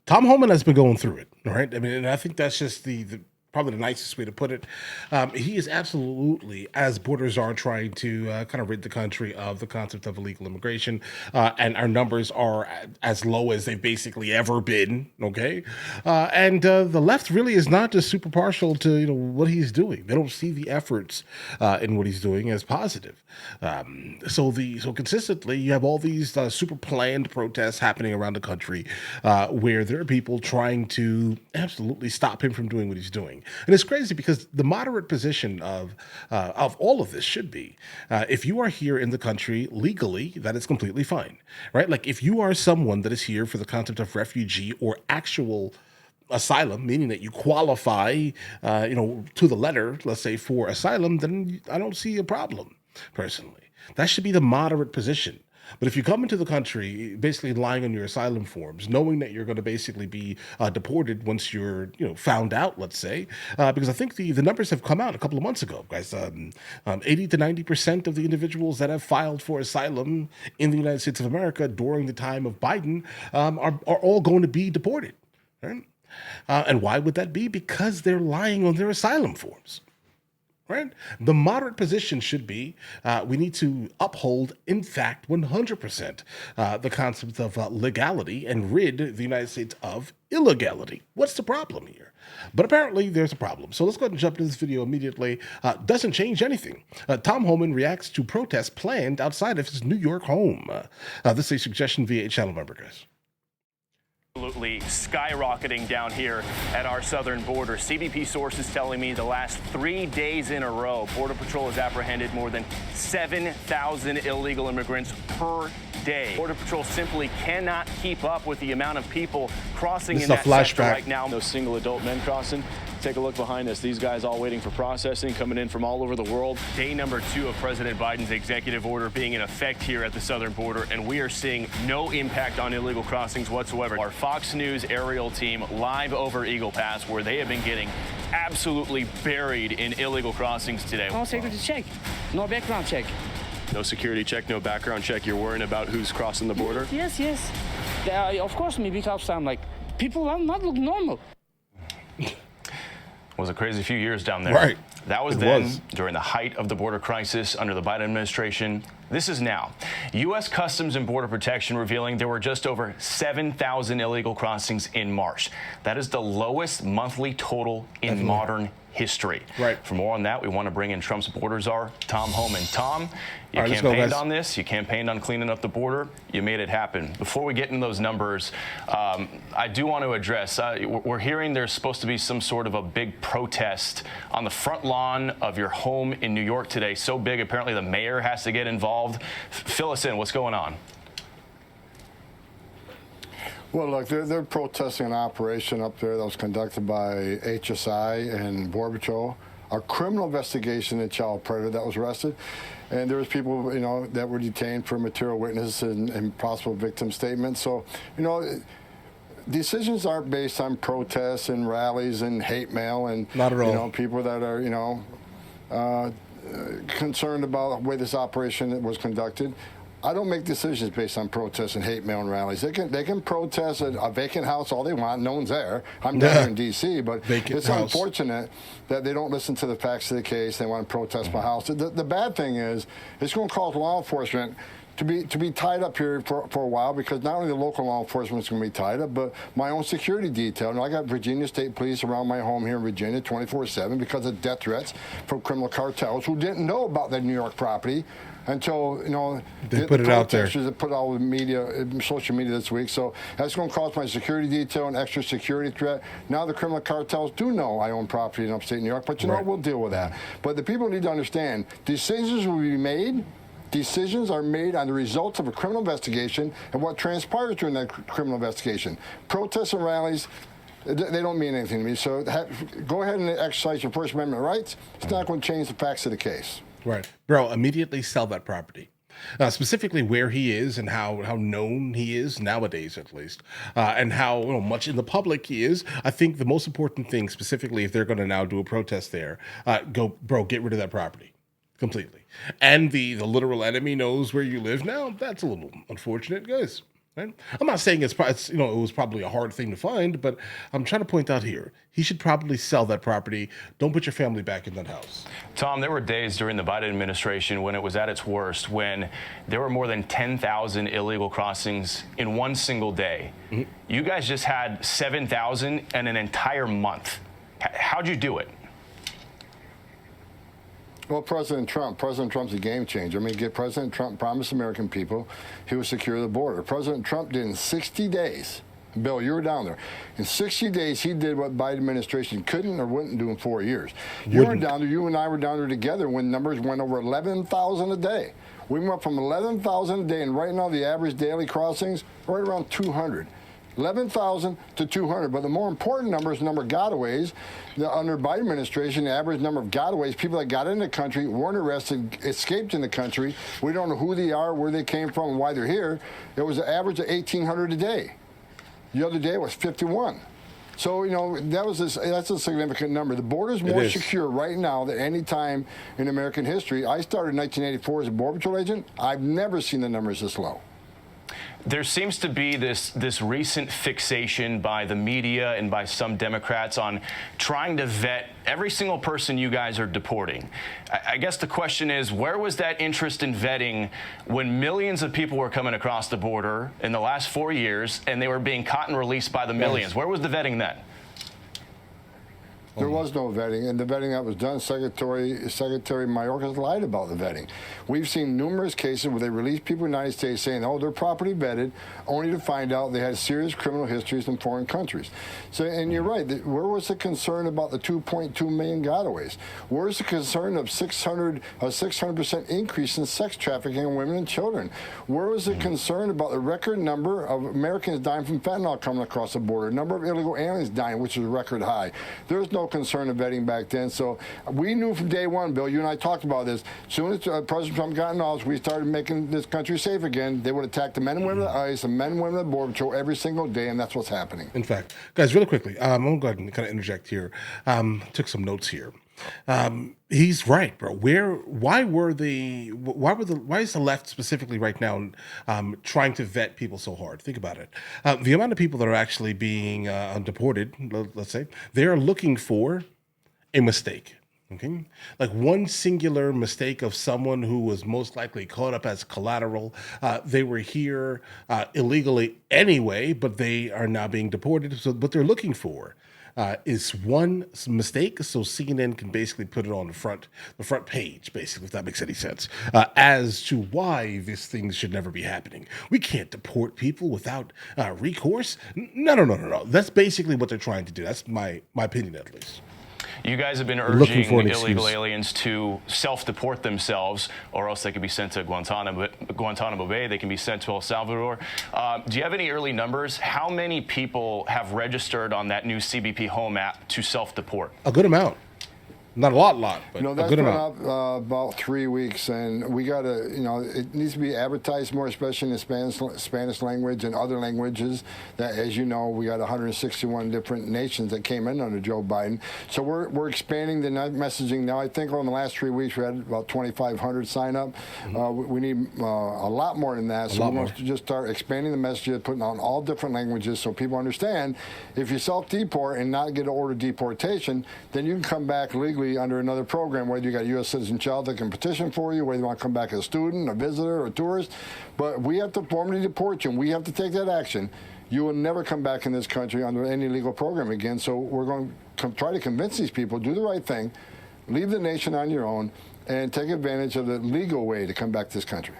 Tom Homan has been going through it, right? I mean, and I think that's just the probably the nicest way to put it. He is absolutely, as borders are trying to kind of rid the country of the concept of illegal immigration, and our numbers are as low as they've basically ever been. Okay, and the left really is not just super partial to what he's doing. They don't see the efforts in what he's doing as positive. So consistently you have all these super planned protests happening around the country where there are people trying to absolutely stop him from doing what he's doing. And it's crazy because the moderate position of all of this should be, if you are here in the country legally, that is completely fine, right? Like if you are someone that is here for the concept of refugee or actual asylum, meaning that you qualify, to the letter, let's say for asylum, then I don't see a problem personally. That should be the moderate position. But if you come into the country basically lying on your asylum forms, knowing that you're going to basically be deported once you're found out, let's say, because I think the numbers have come out a couple of months ago, guys. 80 to 90% of the individuals that have filed for asylum in the United States of America during the time of Biden are all going to be deported. Right? And why would that be? Because they're lying on their asylum forms. Right? The moderate position should be we need to uphold, in fact, 100% the concept of legality and rid the United States of illegality. What's the problem here? But apparently there's a problem. So let's go ahead and jump into this video immediately. Doesn't change anything. Tom Homan reacts to protests planned outside of his New York home. This is a suggestion via a channel member, guys. Absolutely skyrocketing down here at our southern border. CBP sources telling me the last 3 days in a row, Border Patrol has apprehended more than 7,000 illegal immigrants per day. Border Patrol simply cannot keep up with the amount of people crossing in that sector right now. No single adult men crossing. Take a look behind us. These guys all waiting for processing, coming in from all over the world. Day number 2 of President Biden's executive order being in effect here at the southern border, and we are seeing no impact on illegal crossings whatsoever. Our Fox News aerial team live over Eagle Pass, where they have been getting absolutely buried in illegal crossings today. No security check, no background check. No security check, no background check. You're worrying about who's crossing the border? Yes. Of course, me, because I'm like, people are not look normal. Was a crazy few years down there. Right. That was during the height of the border crisis under the Biden administration. This is now. U.S. Customs and Border Protection revealing there were just over 7,000 illegal crossings in March. That is the lowest monthly total in modern history. Right. For more on that, we want to bring in Trump's border czar, Tom Homan. Tom, you right, campaigned on this. You campaigned on cleaning up the border. You made it happen. Before we get into those numbers, I do want to address, we're hearing there's supposed to be some sort of a big protest on the front lawn of your home in New York today. So big, apparently the mayor has to get involved. Fill us in. What's going on? Well, look, they're protesting an operation up there that was conducted by HSI and Border Patrol, a criminal investigation in child predator that was arrested. And there was people, that were detained for material witness and possible victim statements. So, decisions aren't based on protests and rallies and hate mail and, not at all. People that are, concerned about the way this operation was conducted. I don't make decisions based on protests and hate mail and rallies. They can protest a vacant house all they want. No one's there. I'm down here in D.C., but it's unfortunate that they don't listen to the facts of the case. They want to protest my house. The bad thing is it's going to cause law enforcement to be tied up here for a while, because not only the local law enforcement is going to be tied up, but my own security detail. And I got Virginia State Police around my home here in Virginia 24/7 because of death threats from criminal cartels who didn't know about their New York property until they put it out there. That put all the media, social media this week. So that's going to cause my security detail an extra security threat. Now the criminal cartels do know I own property in upstate New York, but you know what? We'll deal with that. But the people need to understand decisions will be made. Decisions are made on the results of a criminal investigation and what transpires during that criminal investigation. Protests and rallies, they don't mean anything to me. So go ahead and exercise your First Amendment rights. It's not going to change the facts of the case. Right. Bro, immediately sell that property. Specifically where he is and how known he is nowadays, at least, and how much in the public he is. I think the most important thing, specifically if they're going to now do a protest there, get rid of that property completely. And the literal enemy knows where you live now. That's a little unfortunate, guys. Right? I'm not saying it was probably a hard thing to find, but I'm trying to point out here he should probably sell that property. Don't put your family back in that house. Tom, there were days during the Biden administration when it was at its worst, when there were more than 10,000 illegal crossings in one single day. Mm-hmm. You guys just had 7,000 in an entire month. How'd you do it? Well, President Trump's a game changer. I mean, President Trump promised American people he would secure the border. President Trump did in 60 days. Bill, you were down there. In 60 days, he did what Biden administration couldn't or wouldn't do in 4 years. You were down there. You and I were down there together when numbers went over 11,000 a day. We went from 11,000 a day, and right now the average daily crossings are right around 200. 11,000 to 200. But the more important number is the number of gotaways. Under Biden administration, the average number of gotaways, people that got in the country, weren't arrested, escaped in the country. We don't know who they are, where they came from, and why they're here. It was an average of 1,800 a day. The other day was 51. So, that's a significant number. The border is more secure right now than any time in American history. I started in 1984 as a Border Patrol agent. I've never seen the numbers this low. There seems to be this recent fixation by the media and by some Democrats on trying to vet every single person you guys are deporting. I guess the question is, where was that interest in vetting when millions of people were coming across the border in the last 4 years and they were being caught and released by the millions? Where was the vetting then? There was no vetting, and the vetting that was done, Secretary Mayorkas lied about the vetting. We've seen numerous cases where they released people in the United States saying, oh, they're properly vetted, only to find out they had serious criminal histories in foreign countries. So, and you're right, where was the concern about the 2.2 million gotaways? Where's the concern of 600% increase in sex trafficking of women and children? Where was the concern about the record number of Americans dying from fentanyl coming across the border, number of illegal aliens dying, which is a record high? There's no concern of vetting back then. So we knew from day one, Bill, you and I talked about this. As soon as President Trump got in office, we started making this country safe again. They would attack the men and women of the ICE, the men and women of the Border Patrol every single day, and that's what's happening. In fact, guys, really quickly, I'm going to go ahead and kind of interject here. Took some notes here. He's right, bro. Why is the left specifically right now trying to vet people so hard? Think about it. The amount of people that are actually being deported, let's say, they are looking for a mistake. Okay, like one singular mistake of someone who was most likely caught up as collateral. They were here illegally anyway, but they are now being deported. So what they're looking for is one mistake, so CNN can basically put it on the front page, basically, if that makes any sense, as to why these things should never be happening. We can't deport people without recourse. No. That's basically what they're trying to do. That's my opinion, at least. You guys have been urging illegal aliens to self-deport themselves, or else they could be sent to Guantanamo Bay. They can be sent to El Salvador. Do you have any early numbers? How many people have registered on that new CBP Home app to self-deport? A good amount. Not a lot, but a that's good been amount. up about 3 weeks, and we got to, it needs to be advertised more, especially in the Spanish language and other languages. That, as you know, we got 161 different nations that came in under Joe Biden. So we're expanding the messaging now. I think over the last 3 weeks we had about 2,500 sign up. We need a lot more than that. So we want to just start expanding the messages, putting on all different languages, so people understand. If you self-deport and not get an order of deportation, then you can come back legally under another program, whether you got a U.S. citizen child that can petition for you, whether you want to come back as a student, a visitor, or a tourist. But we have to formally deport you, and we have to take that action. You will never come back in this country under any legal program again. So we're going to try to convince these people, do the right thing, leave the nation on your own, and take advantage of the legal way to come back to this country.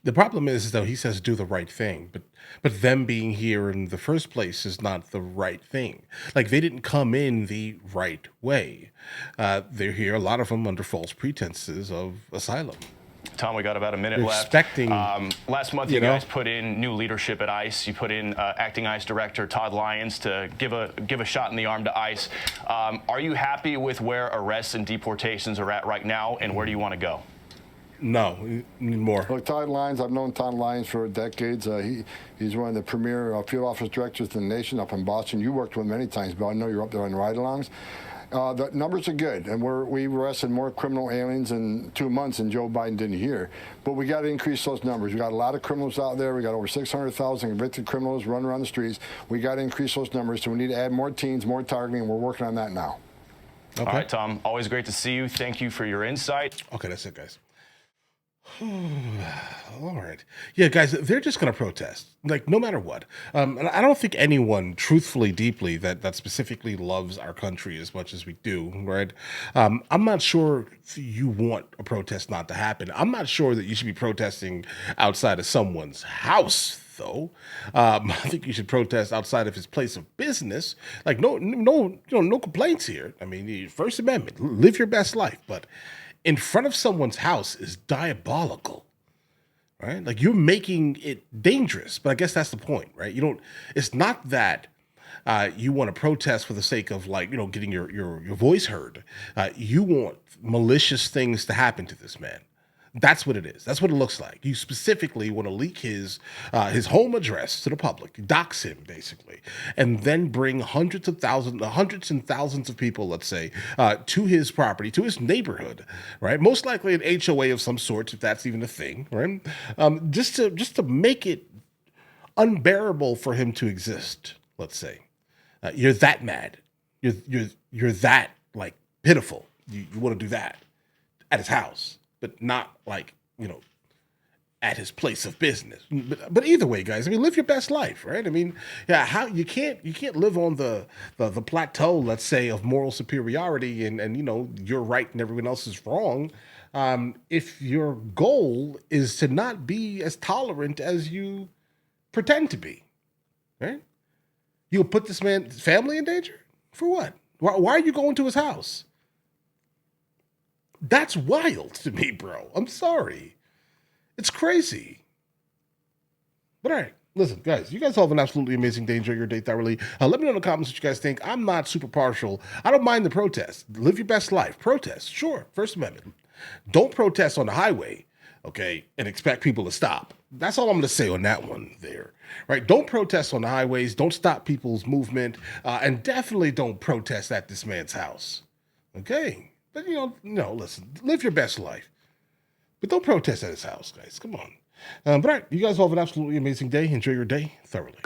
The problem is, though, he says do the right thing, but them being here in the first place is not the right thing. Like, they didn't come in the right way. They're here, a lot of them, under false pretenses of asylum. Tom, we got about a minute left. Expecting, last month, you guys put in new leadership at ICE. You put in acting ICE director Todd Lyons to give a shot in the arm to ICE. Are you happy with where arrests and deportations are at right now, and where do you want to go? No, need more. Look, Todd Lyons, I've known Todd Lyons for decades. He's one of the premier field office directors in the nation up in Boston. You worked with him many times, but I know you're up there on ride-alongs. The numbers are good, and we arrested more criminal aliens in 2 months than Joe Biden did here. But we got to increase those numbers. We got a lot of criminals out there. We got over 600,000 convicted criminals running around the streets. We got to increase those numbers. So we need to add more teams, more targeting, and we're working on that now. Okay. All right, Tom. Always great to see you. Thank you for your insight. Okay, that's it, guys. All right. Yeah, guys, they're just going to protest, like, no matter what. And I don't think anyone truthfully, deeply, that specifically loves our country as much as we do, right? I'm not sure you want a protest not to happen. I'm not sure that you should be protesting outside of someone's house, though. I think you should protest outside of his place of business. Like, no complaints here. I mean, the First Amendment, live your best life, but in front of someone's house is diabolical, right? Like, you're making it dangerous, but I guess that's the point, right? It's not that you want to protest for the sake of, like, getting your voice heard. You want malicious things to happen to this man. That's what it is. That's what it looks like. You specifically want to leak his home address to the public, dox him basically, and then bring hundreds and thousands of people, let's say, to his property, to his neighborhood, right? Most likely an HOA of some sort, if that's even a thing, right? Just to make it unbearable for him to exist. Let's say you're that mad, you're that, like, pitiful. You want to do that at his house, but not, like, at his place of business. But either way, guys, I mean, live your best life, right? I mean, yeah, how you can't live on the plateau, let's say, of moral superiority and you're right and everyone else is wrong. If your goal is to not be as tolerant as you pretend to be, right? You'll put this man's family in danger for what? Why are you going to his house? That's wild to me, bro. I'm sorry. It's crazy. But all right, listen, guys, you guys all have an absolutely amazing day. Enjoy your day thoroughly. Let me know in the comments what you guys think. I'm not super partial. I don't mind the protest. Live your best life. Protest, sure. First Amendment. Don't protest on the highway, okay, and expect people to stop. That's all I'm going to say on that one there, right? Don't protest on the highways. Don't stop people's movement. And definitely don't protest at this man's house, okay? But, listen, live your best life. But don't protest at his house, guys. Come on. But all right, you guys all have an absolutely amazing day. Enjoy your day thoroughly.